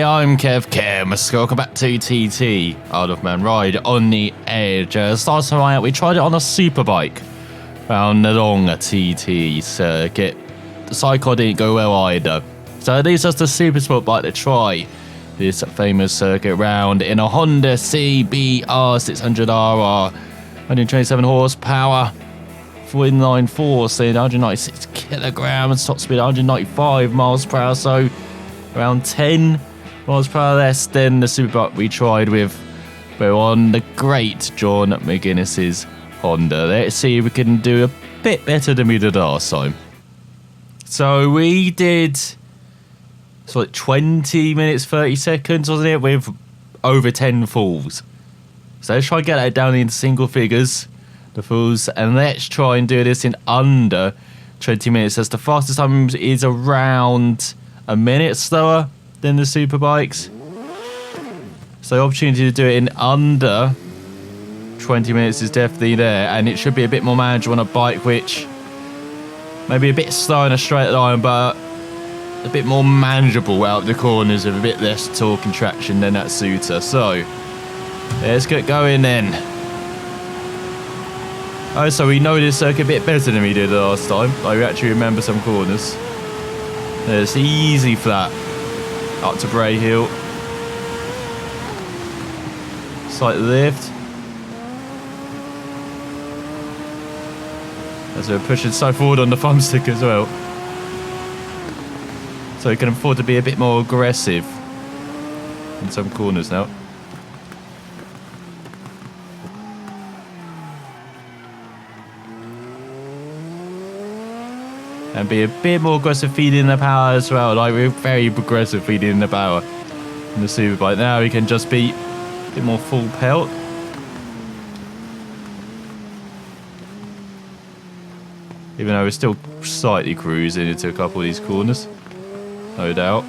Hey, I'm Kev. Welcome back to TT Out of Man Ride on the Edge. Last time out, we tried it on a superbike around the long TT circuit. The sidecar didn't go well either, so it leaves us the Supersport bike to try this famous circuit round in a Honda CBR 600RR, 127 horsepower, 49 force, 196 kilograms, top speed 195 miles per hour, so around 10 miles per hour less than the superbike we tried with. We're on the great John McGuinness's Honda. Let's see if we can do a bit better than we did last time. So we did like 20 minutes 30 seconds, wasn't it, with over 10 falls. So let's try and get that down into single figures, the falls, and let's try and do this in under 20 minutes, as the fastest time is around a minute slower than the superbikes. So the opportunity to do it in under 20 minutes is definitely there, and it should be a bit more manageable on a bike which maybe a bit slow in a straight line, but a bit more manageable out of the corners with a bit less torque and traction than that Suter. So let's get going then. Oh, so we know this circuit a bit better than we did last time. Like, we actually remember some corners. There's the easy flat up to Bray Hill. Slight lift. As we're pushing so forward on the thumbstick as well. So we can afford to be a bit more aggressive in some corners now. And be a bit more aggressive feeding the power as well. Like, we're very aggressive feeding the power in the superbike. Now we can just be a bit more full pelt. Even though we're still slightly cruising into a couple of these corners, no doubt.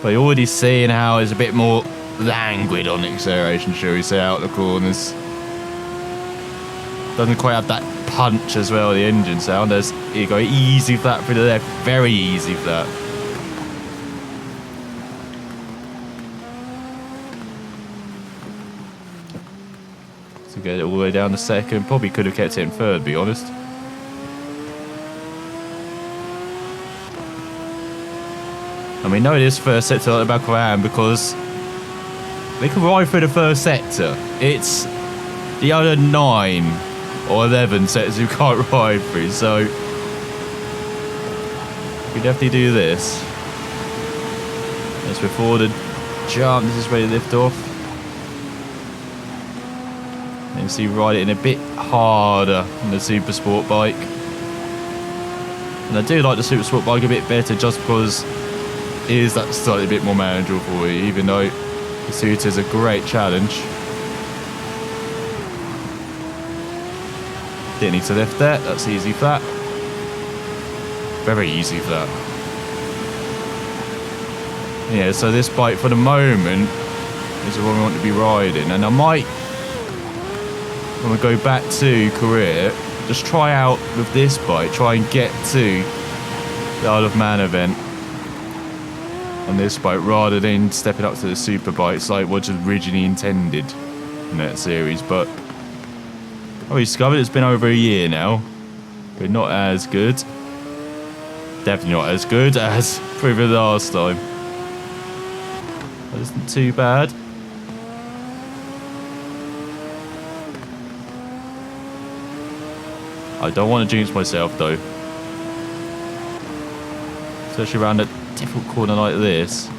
But you're already seeing how it's a bit more languid on the acceleration, shall we say, out the corners. Doesn't quite have that punch as well, the engine sound. As you go, easy flat through the left, very easy flat. So get it all the way down to second. Probably could have kept it in third, to be honest. And we know this first sector at the back of our hand because we can ride through the first sector. It's the other 9 or 11 sectors you can't ride through, so we definitely do this. As we're forward and jump, this is ready to lift off. And you see, ride it in a bit harder than the Supersport bike. And I do like the Supersport bike a bit better just because it is that slightly bit more manageable for you, even though the Suter is a great challenge. Didn't need to lift that, that's easy flat. Very easy flat. Yeah, so this bike for the moment is the one we want to be riding. And I might, when we go back to Korea, just try out with this bike, try and get to the Isle of Man event on this bike rather than stepping up to the super bikes like what was originally intended in that series. But we discovered it's been over a year now. We're not as good. Definitely not as good as proven last time. That isn't too bad. I don't want to jinx myself though. Especially around a difficult corner like this.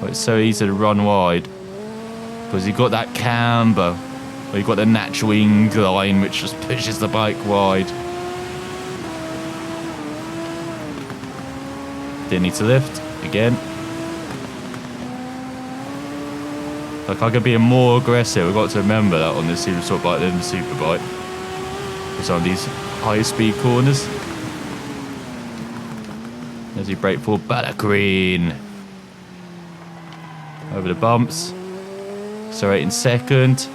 But it's so easy to run wide. Because you've got that camber. Or you've got the natural incline which just pushes the bike wide. Didn't need to lift again. Like, I could be more aggressive. We've got to remember that on this Supersport bike than the Superbike. It's on these high speed corners. As you brake for Ballacreen. Over the bumps. Accelerating second.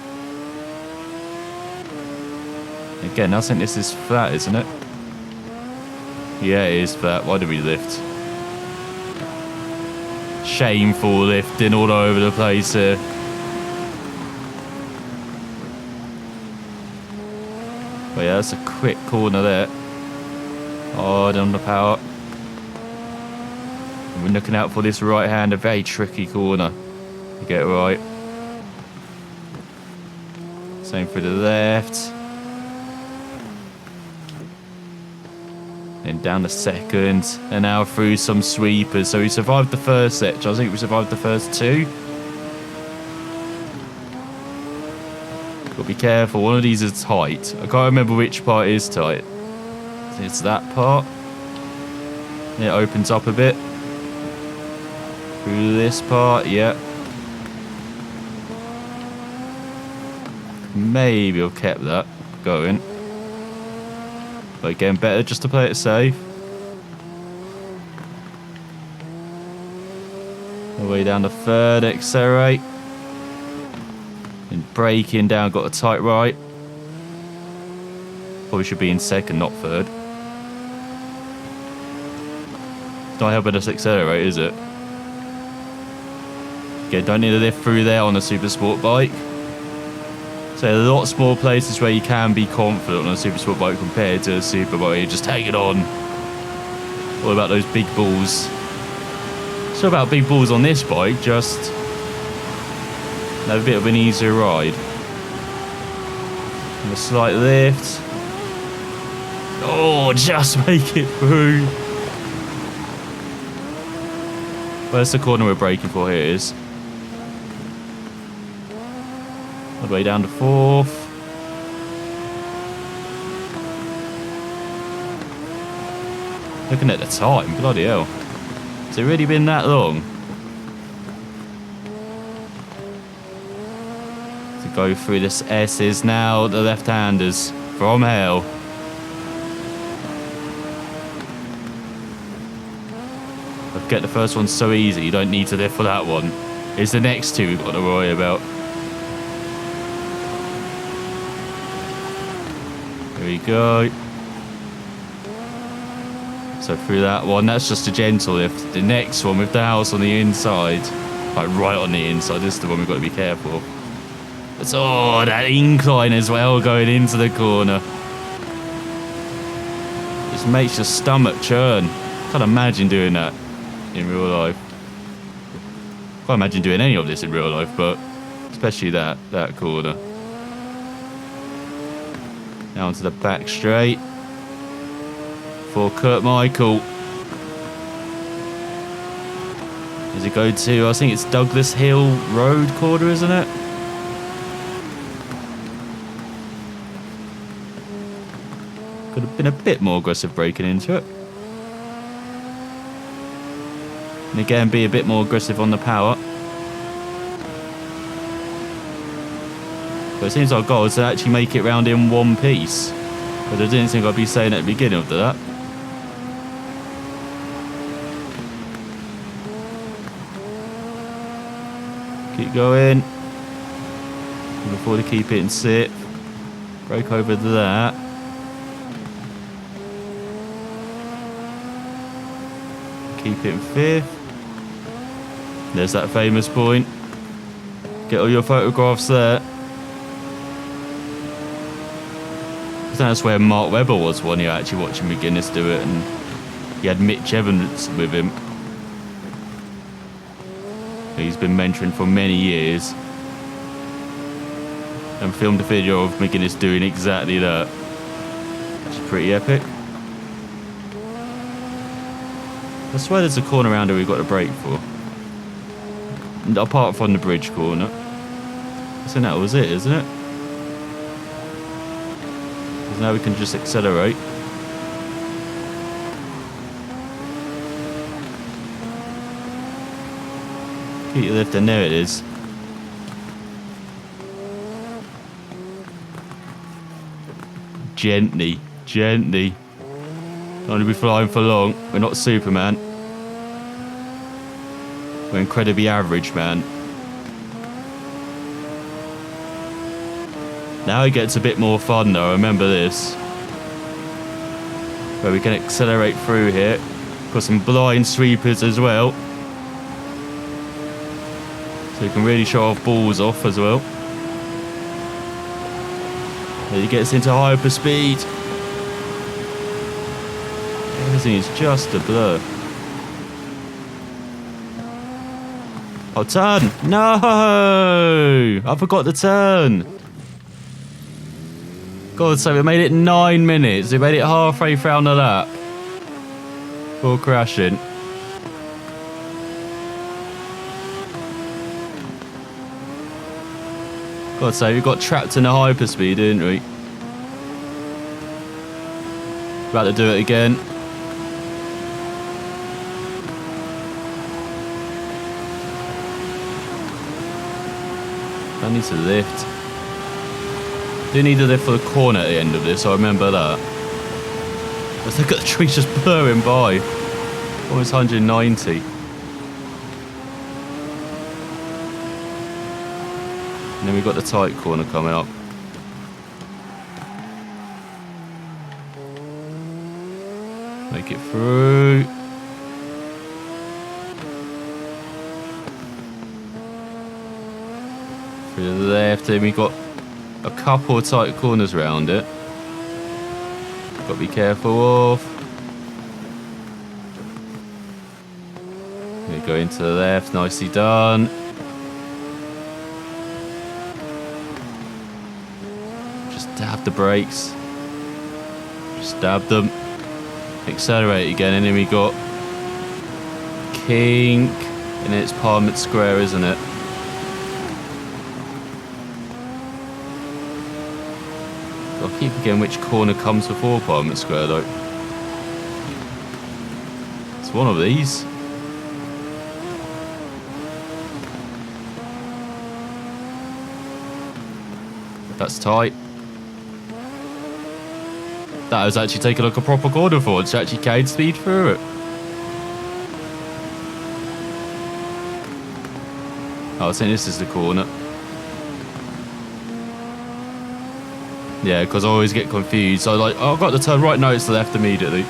Again, I think this is flat, isn't it? Yeah, it is flat. Why did we lift? Shameful lifting all over the place here. But yeah, that's a quick corner there. Hard on the power. And we're looking out for this right hand, a very tricky corner to get right. Same for the left. Then down the second, and now through some sweepers. So we survived the first section. I think we survived the first two. Gotta be careful. One of these is tight. I can't remember which part is tight. It's that part. It opens up a bit. Through this part, yeah. Maybe I've kept that going. But again, better just to play it safe. All the way down the third, accelerate. And braking down, got a tight right. Probably should be in second, not third. It's not helping us accelerate, is it? Again, don't need to lift through there on a Supersport bike. So there are lots more places where you can be confident on a Supersport bike compared to a Super bike. You just take it on. All about those big balls. It's all about big balls on this bike, just have a bit of an easier ride. And a slight lift. Oh, just make it through. Where's the corner we're braking for? Here it is. All the way down to fourth. Looking at the time, bloody hell. Has it really been that long? To go through this S is now the left-handers from hell. I forget the first one's so easy, you don't need to lift for that one. It's the next two we've got to worry about. Here we go. So through that one, that's just a gentle lift. The next one with the house on the inside, like right on the inside, this is the one we've got to be careful of. But oh, that incline as well going into the corner. Just makes your stomach churn. Can't imagine doing that in real life. Can't imagine doing any of this in real life, but especially that corner. Now onto the back straight for Kurt Michael. Does it go to, I think it's Douglas Hill Road corner, isn't it? Could have been a bit more aggressive braking into it. And again, be a bit more aggressive on the power. But it seems our goal is to actually make it round in one piece. But I didn't think I'd be saying at the beginning of that. Keep going. Before to keep it in sixth. Break over that. Keep it in fifth. There's that famous point. Get all your photographs there. I think that's where Mark Webber was when you were actually watching McGuinness do it, and he had Mitch Evans with him. He's been mentoring for many years and filmed a video of McGuinness doing exactly that. Which is pretty epic. I swear there's a corner around here we've got to brake for. Apart from the bridge corner. I think that was it, isn't it? Because now we can just accelerate. Keep lifting, there it is. Gently, gently. Don't want to be flying for long. We're not Superman. We're incredibly average, man. Now it gets a bit more fun though, remember this. Where we can accelerate through here. Got some blind sweepers as well. So you can really show off balls off as well. There he gets into hyper speed. Everything is just a blur. Oh, turn! No! I forgot to turn. God, so we made it 9 minutes. We made it halfway down the lap. Before crashing. God, so we got trapped in a hyperspeed, didn't we? About to do it again. I need to lift. Do need to lift for the corner at the end of this, I remember that. Let's look at the tree just blurring by. Almost 190. And then we've got the tight corner coming up. Make it through. Through the left, then we've got a couple of tight corners around it. Got to be careful of. We go into the left, nicely done. Just dab the brakes. Just dab them. Accelerate again, and then we got kink, and it's Parliament Square, isn't it? I keep forgetting which corner comes before Parliament Square though. It's one of these. That's tight. That was actually taking like a proper corner for it. It's actually carried speed through it. Oh, I think this is the corner. Yeah, because I always get confused. So like, oh, I've got to turn right, no, it's the left immediately.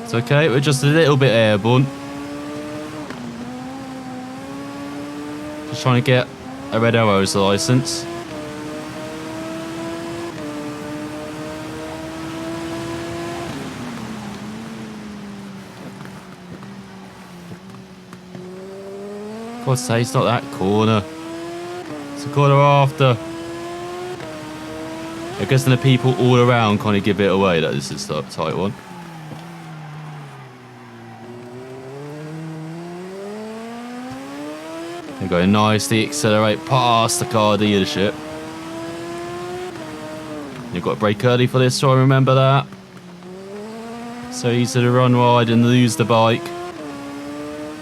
It's okay, we're just a little bit airborne. Just trying to get a Red Arrows license. God's sake, it's not that corner. It's the corner after. I guess then the people all around kind of give it away that this is the tight one. They're going nicely, accelerate past the car dealership. You've got to brake early for this, so I remember that. So easy to run wide and lose the bike.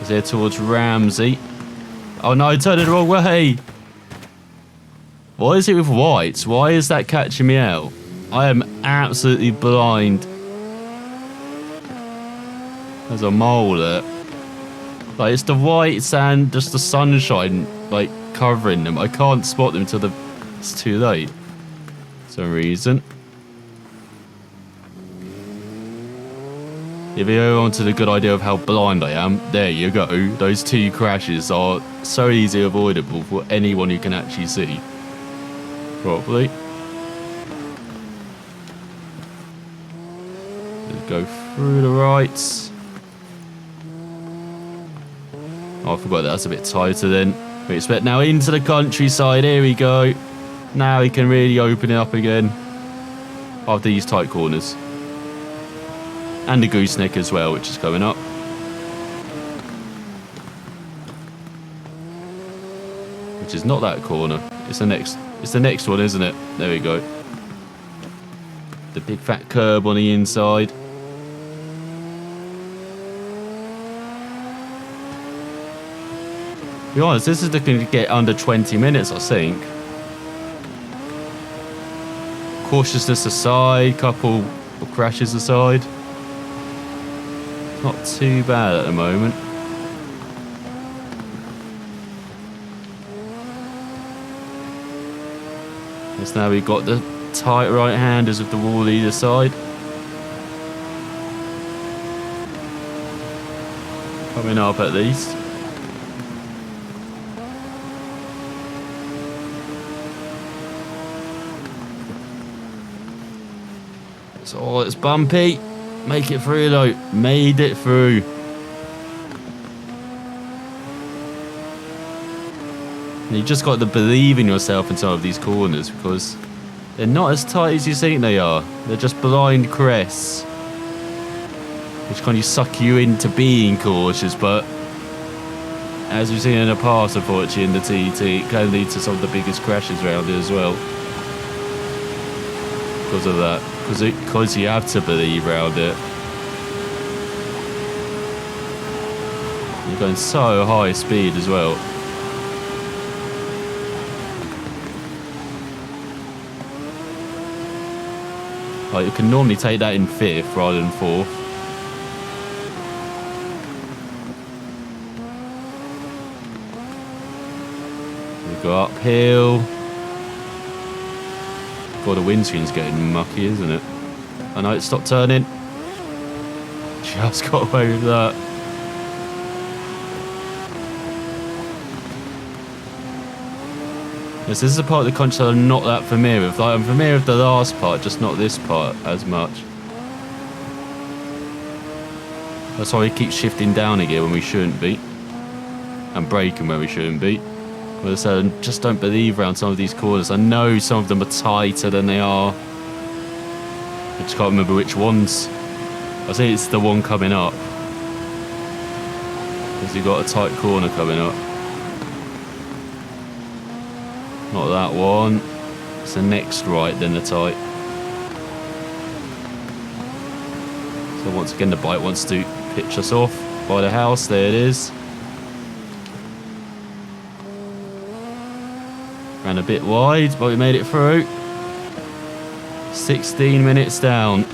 As they're towards Ramsey. Oh no, I turned it the wrong way. What is it with whites? Why is that catching me out? I am absolutely blind. There's a mole there. Like, it's the whites and just the sunshine, like, covering them. I can't spot them until it's too late. For some reason. If you go on to the good idea of how blind I am, there you go. Those two crashes are so easily avoidable for anyone who can actually see properly. Let's go through the rights. Oh, I forgot that's a bit tighter then. We expect now into the countryside. Here we go. Now we can really open it up again. After these tight corners. And the gooseneck as well, which is coming up. Which is not that corner. It's the next one, isn't it? There we go. The big fat curb on the inside. To be honest, this is looking to get under 20 minutes, I think. Cautiousness aside, couple of crashes aside. Not too bad at the moment. Yes, now we've got the tight right-handers with the wall either side. Coming up at least. So it's bumpy. Make it through though. Made it through. And you just got to believe in yourself in some of these corners because they're not as tight as you think they are. They're just blind crests, which kind of suck you into being cautious, but as we've seen in the past, unfortunately, in the TT, it can lead to some of the biggest crashes around it as well. Because of that. Because you have to believe around it. You're going so high speed as well. Like, you can normally take that in 5th rather than 4th. We go uphill. God, the windscreen's getting mucky, isn't it? I know, it stopped turning. Just got away with that. Yes, this is a part of the country that I'm not that familiar with. Like, I'm familiar with the last part, just not this part as much. That's why we keep shifting down again when we shouldn't be. And braking when we shouldn't be. But I said, I just don't believe around some of these corners. I know some of them are tighter than they are. I just can't remember which ones. I think it's the one coming up. Because you've got a tight corner coming up. Not that one. It's the next right, then the tight. So once again, the bike wants to pitch us off by the house. There it is. Ran a bit wide, but we made it through. 16 minutes down.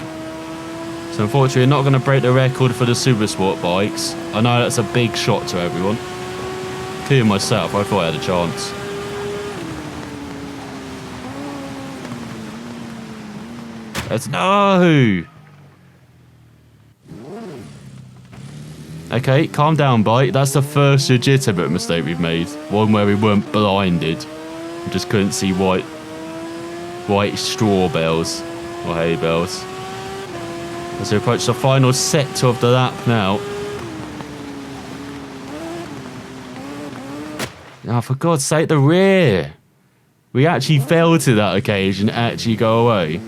So unfortunately, we're not going to break the record for the Supersport bikes. I know that's a big shot to everyone. Including myself, I thought I had a chance. Let's no! Okay, calm down, bike. That's the first legitimate mistake we've made. One where we weren't blinded. We just couldn't see white straw bales or hay bales. As we approach the final sector of the lap now. Now, for God's sake, the rear. We actually fell to that occasion, actually go away.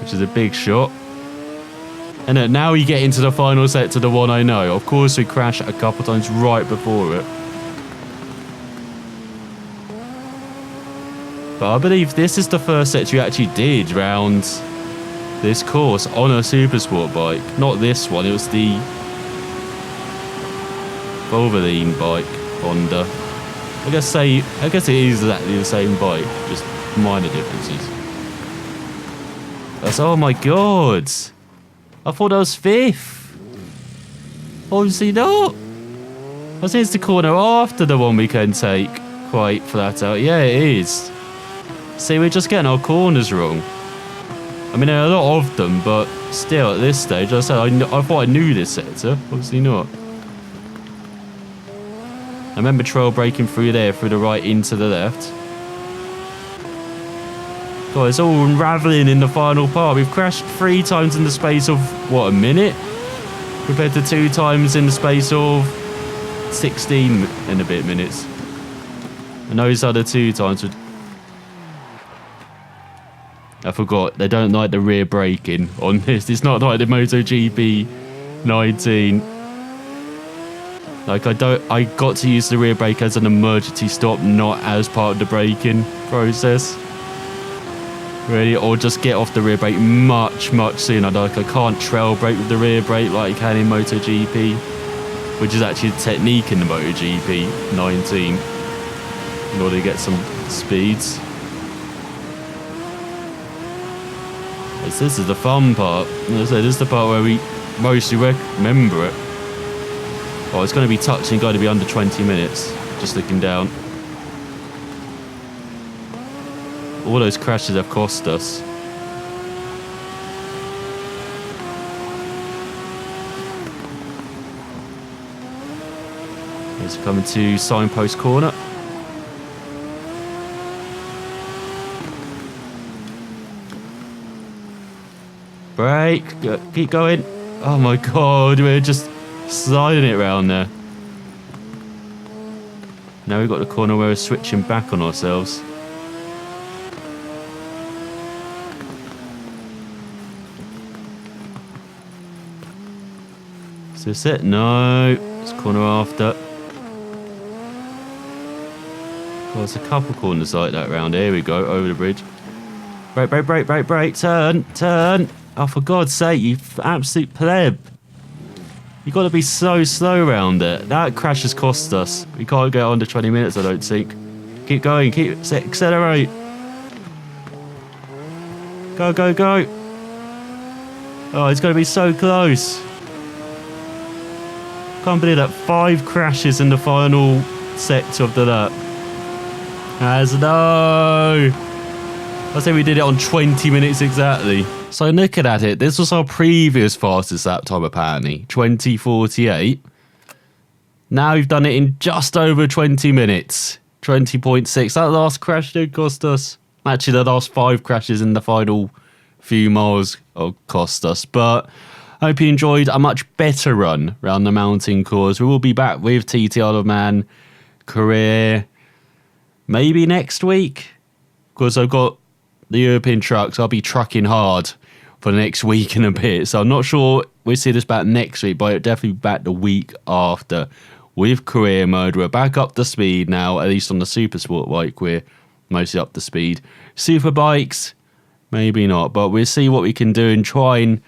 Which is a big shot. And now we get into the final sector, the one I know. Of course, we crashed a couple times right before it. But I believe this is the first sector you actually did round this course on a Supersport bike. Not this one, it was the Wolverine bike, Honda. I guess it is exactly the same bike, just minor differences. That's, oh my god! I thought that was 5th. Obviously not. I think it's the corner after the one we can take quite flat out. Yeah, it is. See, we're just getting our corners wrong. I mean, there are a lot of them, but still, at this stage, I said I thought I knew this sector. Obviously not. I remember trail braking through there, through the right into the left. God, it's all unravelling in the final part. We've crashed 3 times in the space of, what, a minute? Compared to 2 times in the space of 16 and a bit minutes. And those other 2 times would... I forgot, they don't like the rear braking on this. It's not like the MotoGP 19. Like, I got to use the rear brake as an emergency stop, not as part of the braking process. Really, or just get off the rear brake much sooner. Like, I can't trail brake with the rear brake like you can in MotoGP, which is actually a technique in the MotoGP 19 in order to get some speeds. This is the fun part. As I say, this is the part where we mostly remember it. Oh, it's going to be touching, going to be under 20 minutes. Just looking down. all those crashes have cost us. Here's coming to signpost corner. Brake, keep going. Oh my god, we're just sliding it around there. Now we've got the corner where we're switching back on ourselves. Is this it? No. It's corner after. Well, there's a couple corners like that around here. Here we go, over the bridge. Brake, brake, brake, brake, brake. Turn, turn. Oh, for God's sake, you absolute pleb. You've got to be so slow around it. That crash has cost us. We can't get under 20 minutes, I don't think. Keep going, accelerate. Go, go, go. Oh, it's going to be so close. Can't believe that 5 crashes in the final sector of the lap. As no. I say we did it on 20 minutes exactly. So looking at it, this was our previous fastest lap time apparently, 20:48. Now we've done it in just over 20 minutes, 20.6. That last crash did cost us. Actually, the last 5 crashes in the final few miles cost us. But I hope you enjoyed a much better run around the mountain course. We will be back with TT Isle of Man career maybe next week, because I've got the European trucks. I'll be trucking hard for the next week and a bit. So I'm not sure we'll see this back next week, but definitely back the week after with career mode. We're back up to speed now, at least on the Supersport bike. We're mostly up to speed. Super bikes, maybe not, but we'll see what we can do and try and...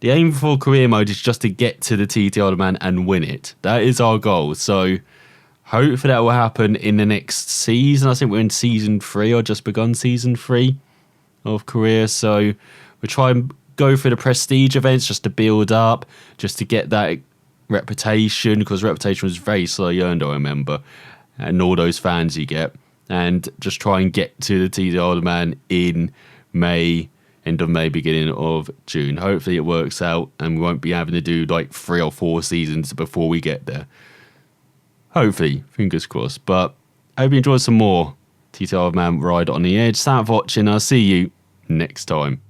The aim for career mode is just to get to the TT Isle of Man and win it. That is our goal. So hopefully that will happen in the next season. I think we're in season 3 or just begun season 3 of career. So we'll try and go for the prestige events just to build up, just to get that reputation, because reputation was very slowly earned, I remember, and all those fans you get. And just try and get to the TT Isle of Man in May, end of May, beginning of June. Hopefully it works out and we won't be having to do like 3 or 4 seasons before we get there. Hopefully, fingers crossed. But I hope you enjoyed some more TT Isle of Man Ride on the Edge. Thanks for watching. I'll see you next time.